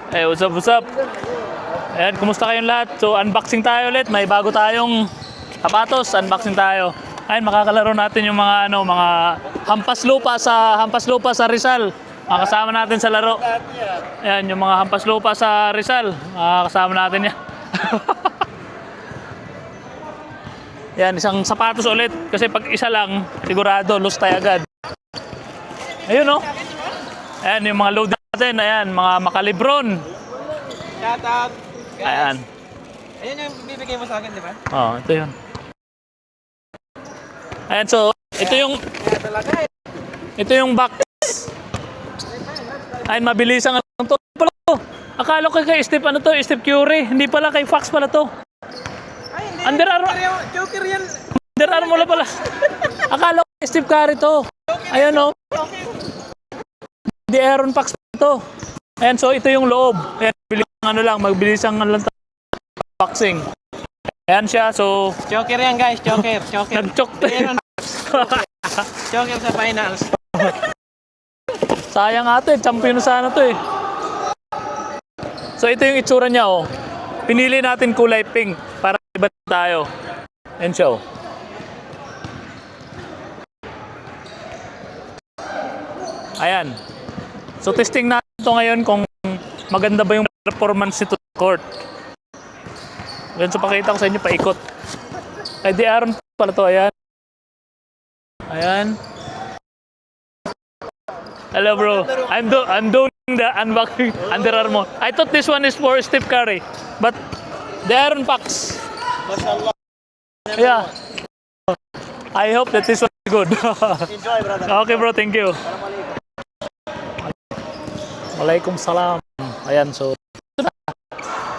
Hey, what's up, what's up? Ayan, kumusta kayong lahat? So, unboxing tayo ulit. May bago tayong sapatos. Unboxing tayo. Ayun, makakalaro natin yung mga mga hampas lupa sa Rizal. Makakasama natin sa laro. Ayan, yung mga hampas lupa sa Rizal. Makakasama natin yan. Yan, isang sapatos ulit. Kasi pag isa lang, sigurado, loose tayo agad. Ayun, no? Ayan, yung mga load natin. Ayan, mga makalibron. Shout out, guys. Ayan. Ayan yung bibigay mo sa akin, di ba? Oh, ito yun. Ayan, so, Kaya talaga eh. ito yung box. Ayan, mabilis ang to. Pala to. Akala ko kay Steve, ano to? Steve Curry. Hindi pala, kay Fox pala to. Ay, hindi. Under Armour. Joker yan. Under Armour pala. Akala ko kay Steve Curry to. Ayan, oh. Di Aaron Fox to. Ayan, so ito yung loob. Ayan, magbilis ang boxing. Ayan siya, so Joker yan, guys. Joker. nag-choke to. Joker sa finals. Sayang ate, champion na sana to eh. So ito yung itsura niya, oh. Pinili natin kulay pink para iba tayo. Ayan siya, oh. Ayan. So testing natin ito ngayon kung maganda ba yung performance nito sa court. Ayan, so pakita ko sa inyo, paikot. Ay, di Aaron pala to, ayan. Ayan. Hello bro, I'm doing the unboxing Under Armour. I thought this one is for Steve Curry, but the Aaron Fox. Mashallah. Yeah. I hope that this one is good. Enjoy, brother. Okay bro, thank you. Waalaikumsalam. Ayan, so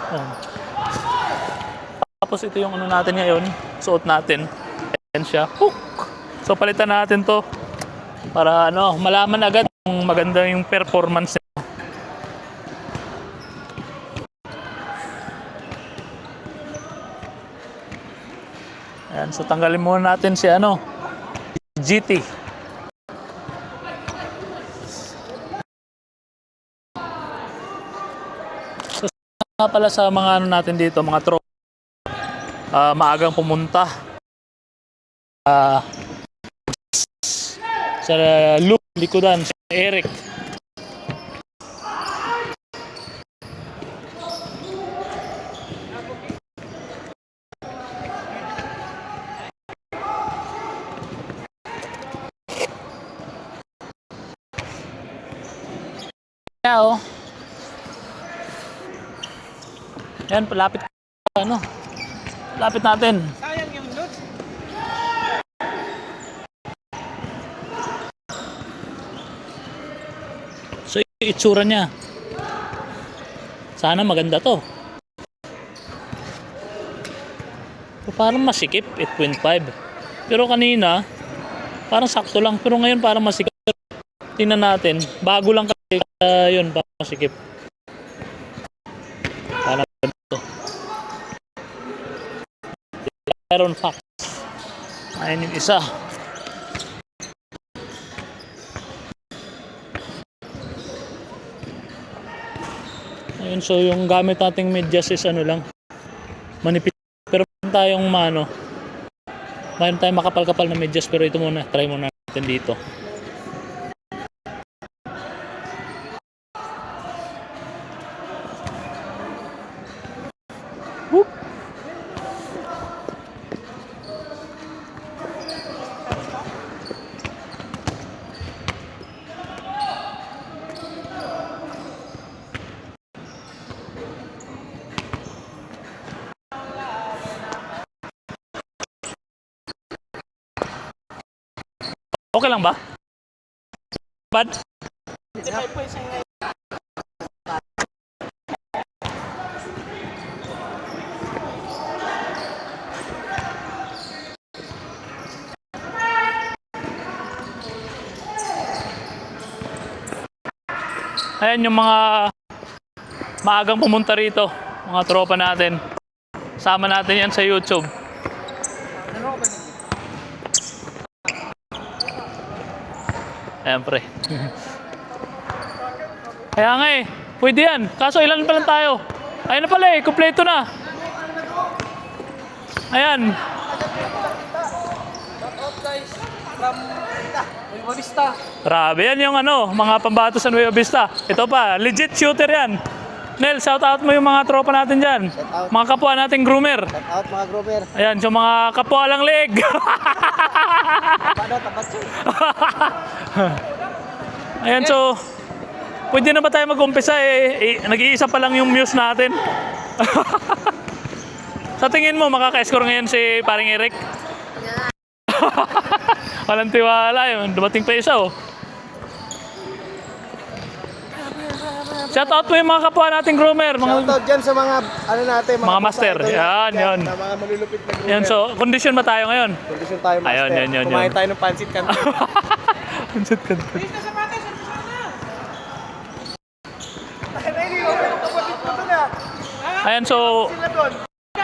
ayan. Tapos ito yung ano natin ngayon, suot natin. Ayan siya. Hook! So palitan natin to para malaman agad kung maganda yung performance nito. Ayan, so tanggalin muna natin si GT. So pala sa mga natin dito, mga tropa, maagang pumunta sa loop likodan si Eric. Yeah, oh. Yan, palapit lapit natin. Sayang yung loot. So yung itsura niya. Sana maganda to. So, parang masikip, 8.5. Pero kanina, parang sakto lang. Pero ngayon parang masikip. Tingnan natin. Bago lang kasi yun, parang masikip. Parang ganito. Aaron Fox. Ayan yung isa. Ayun, so yung gamit nating medyas is lang, manipis. Pero mayroon tayong mayroon tayong makapal-kapal na medyas, pero ito muna, try muna natin dito. Whoop! Okay lang ba? Bad? Ayan yung mga maagang pumunta rito, mga tropa natin. Sama natin yan sa YouTube. Ayan pre. Kaya nga Pwede yan. Kaso ilan pa lang tayo? Ayun na pala eh, kumpleto na. Ayan. Grabe yan yung ano, mga pambato sa Nueva Vista. Ito pa, legit shooter yan. Nel, shout out mo yung mga tropa natin dyan. out. Mga kapwa nating groomer. Shout out mga groomer. Ayan, so mga kapwa lang leg. Paano, tapat siya. Ayan, so pwede na ba tayo mag-umpisa nag-iisa pa lang yung muse natin. Sa tingin mo, makaka-score ngayon si paring Eric? Walang tiwala yun. Dumating pa isa oh. Shout out mo yung mga kapwa nating groomer. Shoutout dyan sa mga, ano natin, Mga master. idol Yan, natin yan. Na mga malulupit na groomer. Yan, so condition ba tayo ngayon? Condition tayo master. Ayun, yun. Kumain tayo ng pansit kanto. Pansit kanto. Ayan, so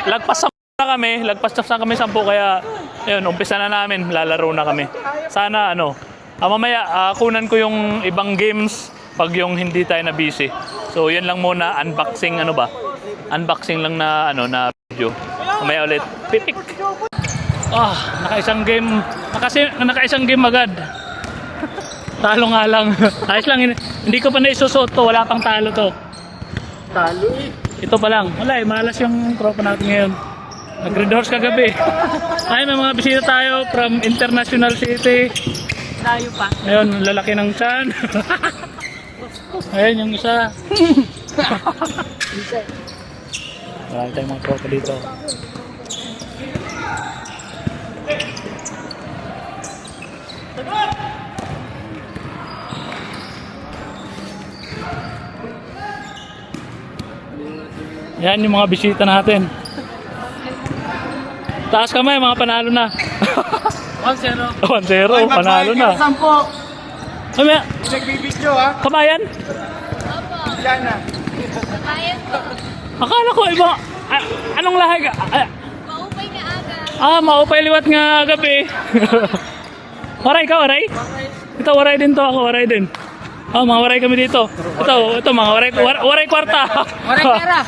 lagpas na kami 10 kaya ayun, umpisa na namin, lalaro na kami. Sana ano, mamaya kunan ko yung ibang games pag yung hindi tayo na busy. So yan lang muna, unboxing ano ba? Unboxing lang na ano na video. Mamaya ulit. Pipik. Nakaisang game agad. Talo nga lang. Ayos lang, hindi ko pa naisusuot to, wala pang talo to. Talo eh. Ito pa lang. Wala malas yung tropa natin ngayon. Nag-red horse kagabi. Ay, may mga bisita tayo from International City. Layo pa. Ayun, lalaki ng tiyan. Ayun yung isa. Marami tayong mga tropa dito. Yan yung mga bisita natin. Taas kamay, mga panalo na. 1-0. 1-0, panalo na. Sampo. Kamaya, Nagbibidyo ha. kamayan? Yan na. Akala ko iba. Anong lahi ka? Maupay na aga. Maupay liwat nga gabi. Waray ka, waray? Ito, waray din to. Ako, waray din. Mga waray kami dito. Ito mga waray kwarta. Waray pera.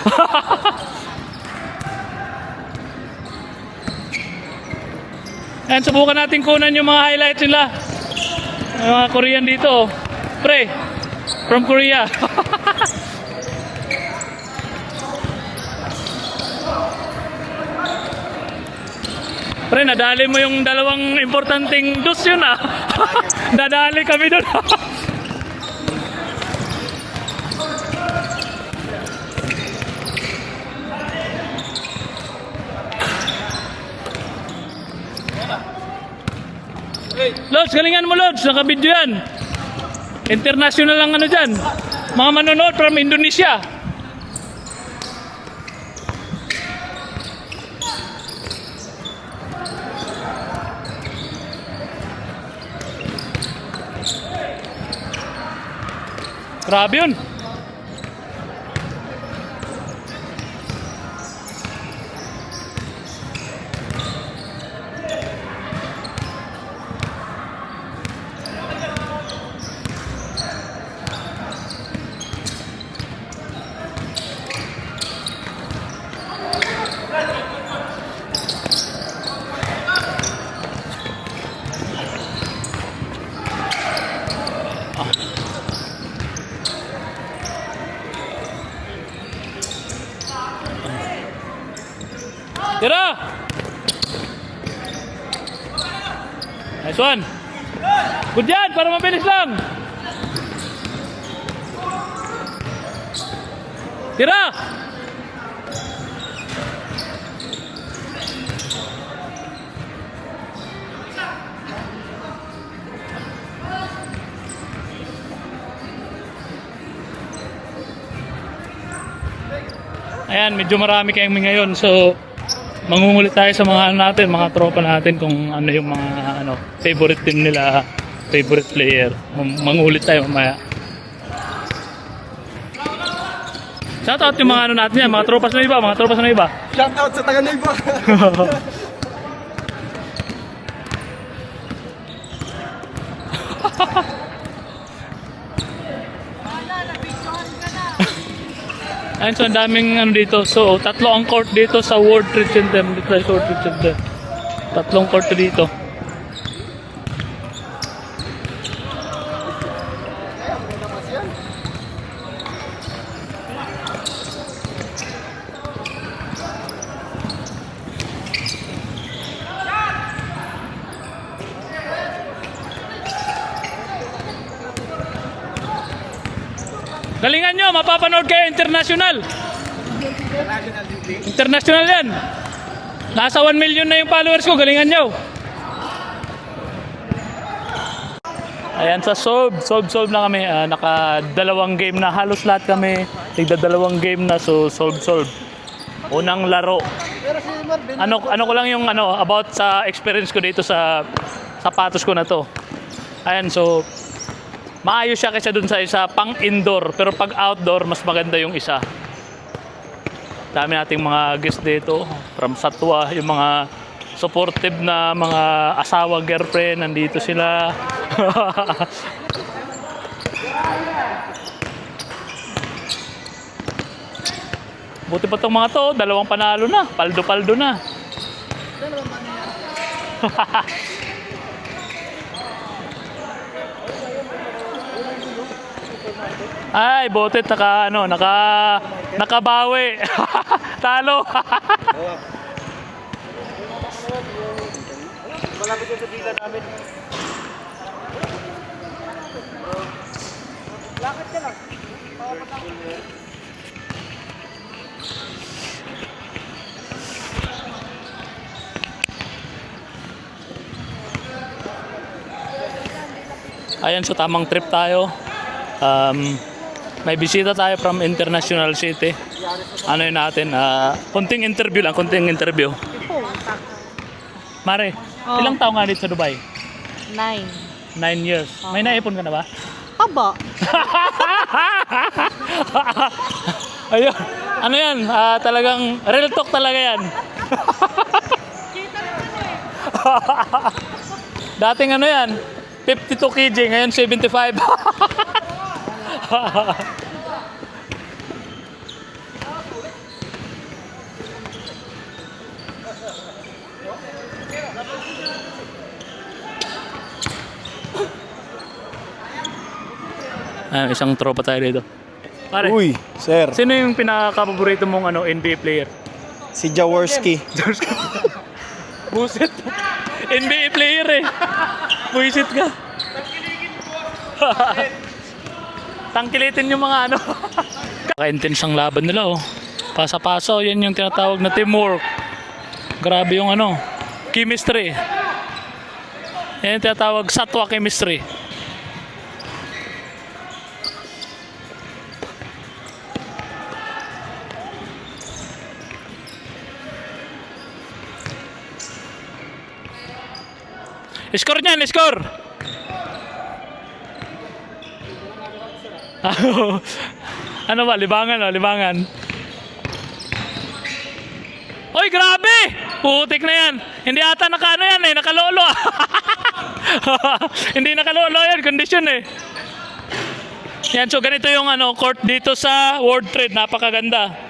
Ayan, subukan natin kunan yung mga highlights nila. Yung mga Korean dito. Pre, from Korea. Pre, nadali mo yung dalawang importanteng dos yun ah. Nadali kami doon. Lods, galingan mo Lods, naka-video yan. International lang ano dyan. Mga manonood from Indonesia. Grabe yun. Tira! Nice one! Good yan! Para mabilis lang! Tira! Ayan, medyo marami kayong ngayon. So, mangungulit tayo sa mga ano natin, mga tropa natin kung ano yung mga ano, favorite team nila, favorite player. Mangungulit tayo mamaya. Shout out yung mga ano natin yan, mga tropas na iba, mga tropas na iba. Shout out sa taga Neighbor. Wala, nabigyan ka na. Ayun, so ang daming ano dito. So, tatlo ang court dito sa World Trade Center. Dito sa World Trade Center. Tatlong court dito. Galingan nyo, mapapanood kayo international. International yan. Nasa 1 million na yung followers ko, galingan nyo. Ayan, sa solve na kami. Naka dalawang game na, halos lahat kami. Tigda-dalawang game na, so solve. Unang laro. Ano ko lang yung about sa experience ko dito sa sapatos ko na to. Ayan, so maayos siya kaysa dun sa isa pang indoor, pero pag outdoor mas maganda yung isa. Dami nating mga guests dito from Satwa, yung mga supportive na mga asawa, girlfriend, nandito sila. Buti pa tong mga to, dalawang panalo na, paldo na. Ay, botet nakabawi. Talo. Malapit yung sa dila namin. Lakad ka lang. Ayan, so tamang trip tayo. May bisita tayo from International City. Ano yun natin? Konting interview. Mare, ilang taong nga dito sa Dubai? 9. 9 years. May naipon ka na ba? Aba. Ayun. Ano yan? Talagang real talk talaga yan. Dating ano yan? 52 kg, ngayon 75. Isang tropa tayo dito. Pare, Uy, sir. sino yung pinaka-paborito mong NBA player? Si Jaworski. Buset. NBA player eh. Buisit ka. Tangkilitin yung mga Kaka-intense ang laban nila oh. Pasa-paso, yan yung tinatawag na teamwork. Grabe yung chemistry. Yan yung tinatawag Satwa chemistry. Score niyan, score! Ano ba? Libangan. Oy, grabe! Putik na yan. Hindi ata nakalolo. Hindi nakalolo yan, condition eh. Yan, so ganito yung court dito sa World Trade. Napakaganda.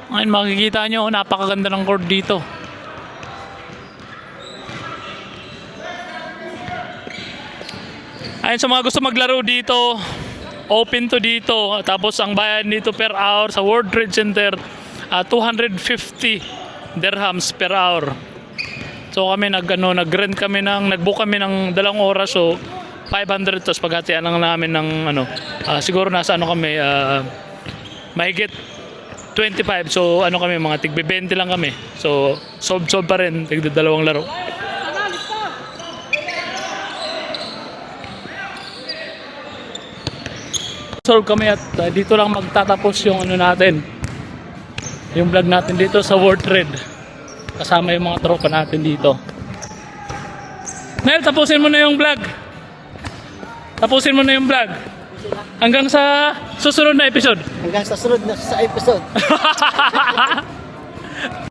Ngayon makikita nyo, napakaganda ng court dito. Ayun, sa mga gusto maglaro dito, open to dito. Tapos ang bayad dito per hour sa World Trade Center, 250 dirhams per hour. So kami nag-rent kami nag-book kami ng 2 oras, so 500, tapos paghatian lang namin ng siguro nasa kami, mahigit 25, so kami, mga tigbe 20 lang kami. So solve pa rin, tigbe 2 laro. Solve kami at dito lang magtatapos yung natin, yung vlog natin dito sa World Trade. Kasama yung mga tropa natin dito. Nel, tapusin mo na yung vlog. Hanggang sa susunod na episode.